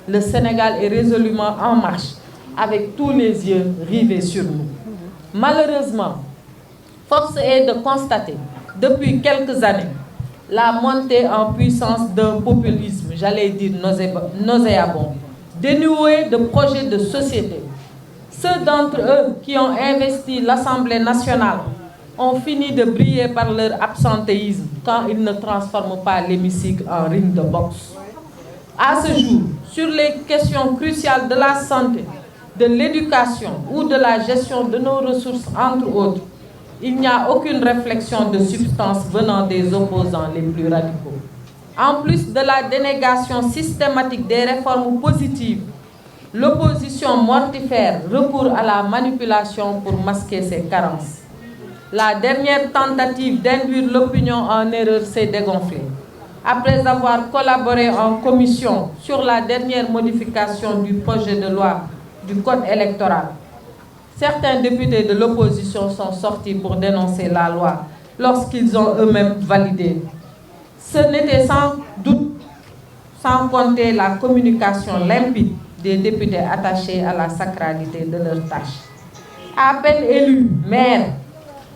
Le Sénégal est résolument en marche, avec tous les yeux rivés sur nous. Malheureusement, force est de constater, depuis quelques années, la montée en puissance d'un populisme, j'allais dire nauséabond, dénué de projets de société. Ceux d'entre eux qui ont investi l'Assemblée nationale ont fini de briller par leur absentéisme quand ils ne transforment pas l'hémicycle en ring de boxe. À ce jour, sur les questions cruciales de la santé, de l'éducation ou de la gestion de nos ressources, entre autres, il n'y a aucune réflexion de substance venant des opposants les plus radicaux. En plus de la dénégation systématique des réformes positives, l'opposition mortifère recourt à la manipulation pour masquer ses carences. La dernière tentative d'induire l'opinion en erreur s'est dégonflée. Après avoir collaboré en commission sur la dernière modification du projet de loi du Code électoral, certains députés de l'opposition sont sortis pour dénoncer la loi lorsqu'ils ont eux-mêmes validé. Ce n'était sans doute sans compter la communication limpide des députés attachés à la sacralité de leurs tâches. À peine élus, maires,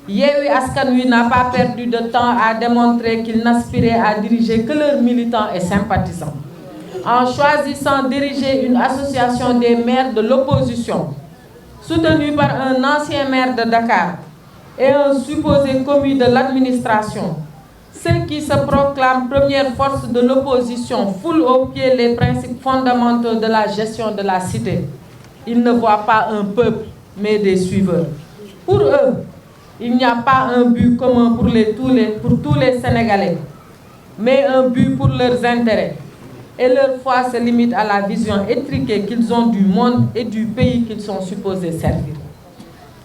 Yewwi Askan Wi n'a pas perdu de temps à démontrer qu'ils n'aspiraient à diriger que leurs militants et sympathisants. En choisissant de diriger une association des maires de l'opposition, soutenue par un ancien maire de Dakar et un supposé commis de l'administration, ceux qui se proclament première force de l'opposition foulent aux pieds les principes fondamentaux de la gestion de la cité. Ils ne voient pas un peuple, mais des suiveurs. Pour eux, il n'y a pas un but commun pour tous les Sénégalais, mais un but pour leurs intérêts. Et leur foi se limite à la vision étriquée qu'ils ont du monde et du pays qu'ils sont supposés servir.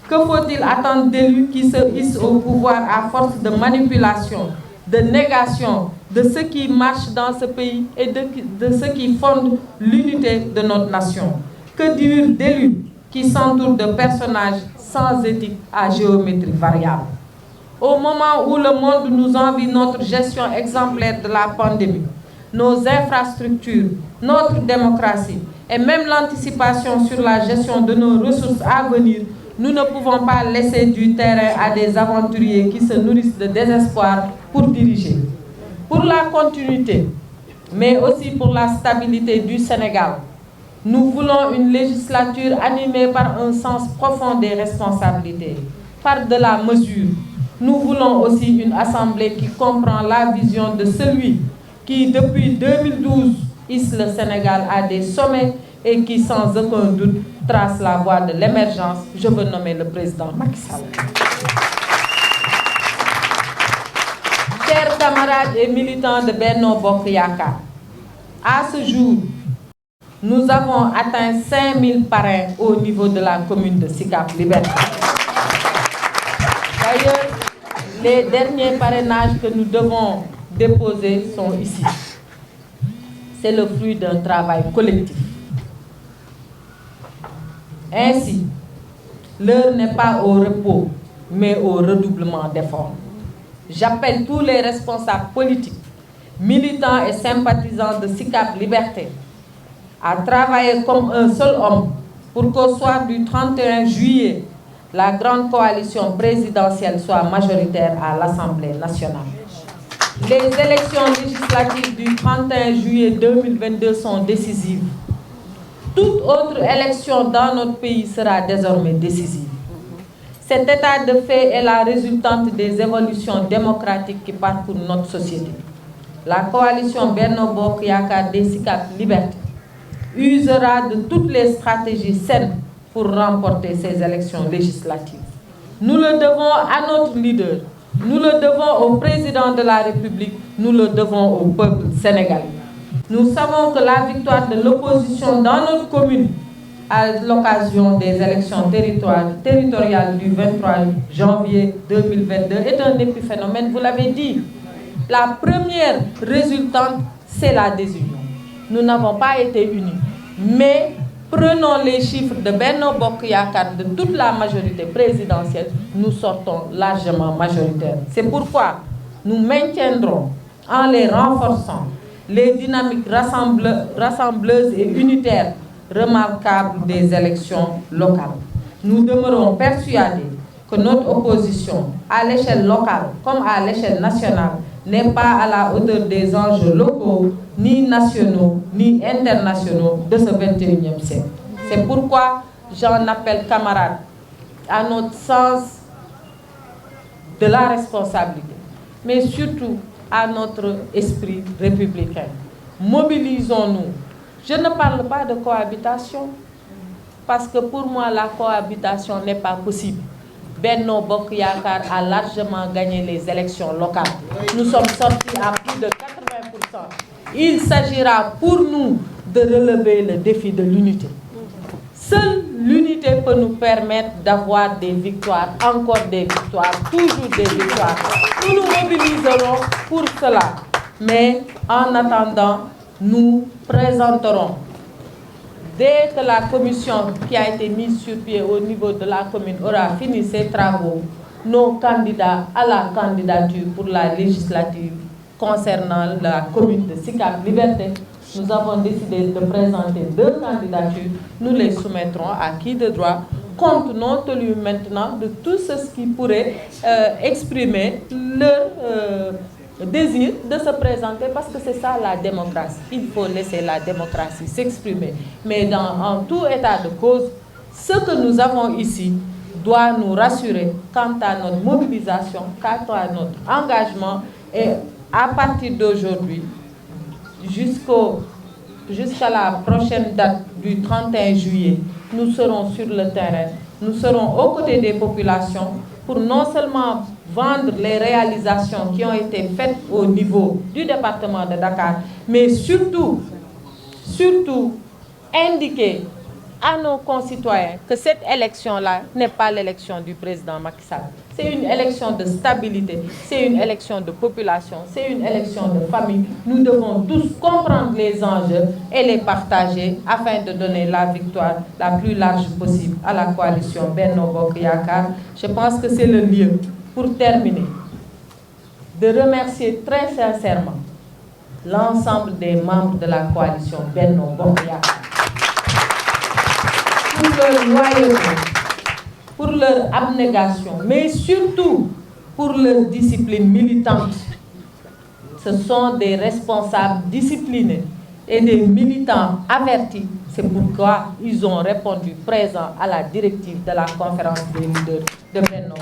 Que faut-il attendre d'élus qui se hissent au pouvoir à force de manipulation, de négation de ce qui marche dans ce pays et de ce qui fonde l'unité de notre nation? Que dire d'élus qui s'entourent de personnages sans éthique à géométrie variable? Au moment où le monde nous envie notre gestion exemplaire de la pandémie, nos infrastructures, notre démocratie et même l'anticipation sur la gestion de nos ressources à venir, nous ne pouvons pas laisser du terrain à des aventuriers qui se nourrissent de désespoir pour diriger. Pour la continuité, mais aussi pour la stabilité du Sénégal, nous voulons une législature animée par un sens profond des responsabilités, par de la mesure. Nous voulons aussi une assemblée qui comprend la vision de celui qui, depuis 2012, hisse le Sénégal à des sommets et qui, sans aucun doute, trace la voie de l'émergence. Je veux nommer le président Macky Sall. Chers camarades et militants de Benno Bokk Yakaar, à ce jour, nous avons atteint 5000 parrains au niveau de la commune de Sicap Liberté. D'ailleurs, les derniers parrainages que nous devons déposés sont ici. C'est le fruit d'un travail collectif. Ainsi, l'heure n'est pas au repos, mais au redoublement d'efforts. J'appelle tous les responsables politiques, militants et sympathisants de Sicap Liberté à travailler comme un seul homme pour qu'au soir du 31 juillet, la grande coalition présidentielle soit majoritaire à l'Assemblée nationale. Les élections législatives du 31 juillet 2022 sont décisives. Toute autre élection dans notre pays sera désormais décisive. Cet état de fait est la résultante des évolutions démocratiques qui parcourent notre société. La coalition Benno Bokk Yakaar des Sicap Liberté usera de toutes les stratégies saines pour remporter ces élections législatives. Nous le devons à notre leader. Nous le devons au président de la République, nous le devons au peuple sénégalais. Nous savons que la victoire de l'opposition dans notre commune à l'occasion des élections territoriales du 23 janvier 2022 est un épiphénomène, vous l'avez dit. La première résultante, c'est la désunion. Nous n'avons pas été unis, mais prenons les chiffres de Benno Bokk Yakaar, de toute la majorité présidentielle, nous sortons largement majoritaires. C'est pourquoi nous maintiendrons, en les renforçant les dynamiques rassembleuses et unitaires remarquables des élections locales. Nous demeurons persuadés que notre opposition, à l'échelle locale comme à l'échelle nationale, n'est pas à la hauteur des enjeux locaux, ni nationaux, ni internationaux de ce 21e siècle. C'est pourquoi j'en appelle, camarades, à notre sens de la responsabilité, mais surtout à notre esprit républicain. Mobilisons-nous. Je ne parle pas de cohabitation, parce que pour moi, la cohabitation n'est pas possible. Benno Bokk Yakaar a largement gagné les élections locales. Nous sommes sortis à plus de 80%. Il s'agira pour nous de relever le défi de l'unité. Seule l'unité peut nous permettre d'avoir des victoires, encore des victoires, toujours des victoires. Nous nous mobiliserons pour cela. Mais en attendant, nous présenterons, dès que la commission qui a été mise sur pied au niveau de la commune aura fini ses travaux, nos candidats à la candidature pour la législative concernant la commune de Sicap Liberté. Nous avons décidé de présenter 2 candidatures. Nous les soumettrons à qui de droit, compte non tenu maintenant de tout ce qui pourrait exprimer leur désir de se présenter, parce que c'est ça la démocratie. Il faut laisser la démocratie s'exprimer. Mais en tout état de cause, ce que nous avons ici doit nous rassurer quant à notre mobilisation, quant à notre engagement. Et à partir d'aujourd'hui, jusqu'à la prochaine date du 31 juillet, nous serons sur le terrain, nous serons aux côtés des populations pour non seulement vendre les réalisations qui ont été faites au niveau du département de Dakar, mais surtout indiquer à nos concitoyens que cette élection-là n'est pas l'élection du président Macky Sall. C'est une élection de stabilité, c'est une élection de population, c'est une élection de famille. Nous devons tous comprendre les enjeux et les partager afin de donner la victoire la plus large possible à la coalition Benno Bokk Yakaar. Je pense que c'est le lieu, pour terminer, de remercier très sincèrement l'ensemble des membres de la coalition Benno Bokk Yakaar pour leur loyauté, pour leur abnégation, mais surtout pour leur discipline militante. Ce sont des responsables disciplinés et des militants avertis. C'est pourquoi ils ont répondu présent à la directive de la conférence des leaders de Benno